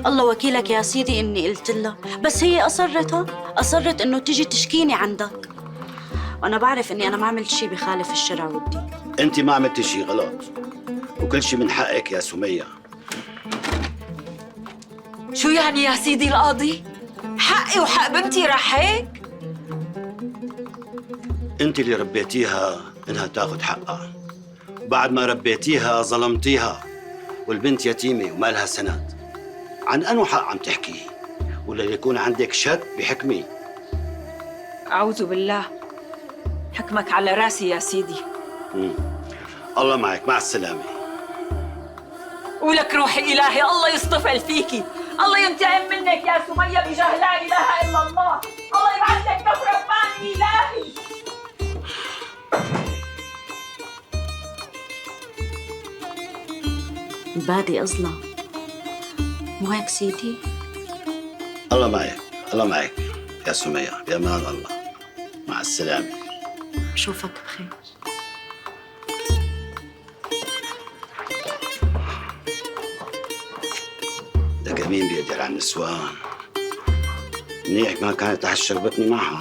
الله وكيلك يا سيدي إني قلت لها، بس هي أصرت إنه تيجي تشكيني عندك. وأنا بعرف إني أنا ما عملت شي بخالف الشرع والدين. انت ما عملتي شيء غلط، وكل شيء من حقك يا سمية. شو يعني يا سيدي القاضي؟ حقي وحق بنتي راح هيك؟ انت اللي ربيتيها انها تاخذ حقها، بعد ما ربيتيها ظلمتيها، والبنت يتيمة وما لها سند. عن أنو حق عم تحكي؟ ولا يكون عندك شك بحكمي؟ أعوذ بالله، حكمك على راسي يا سيدي. الله معك، مع السلامة. ولك روحي إلهي، الله يصطفل فيكي، الله ينتقم منك يا سمية بجاه لا إله إلا الله، الله يبعث لك كف رباني إلهي. البادي أظلم، مو هيك سيدي؟ الله معك، الله معك يا سمية، بأمان الله. مع السلامة. بشوفك بخير. لك مين بيقدر على النسوان؟ منيح ما كانت رح شربتني معها.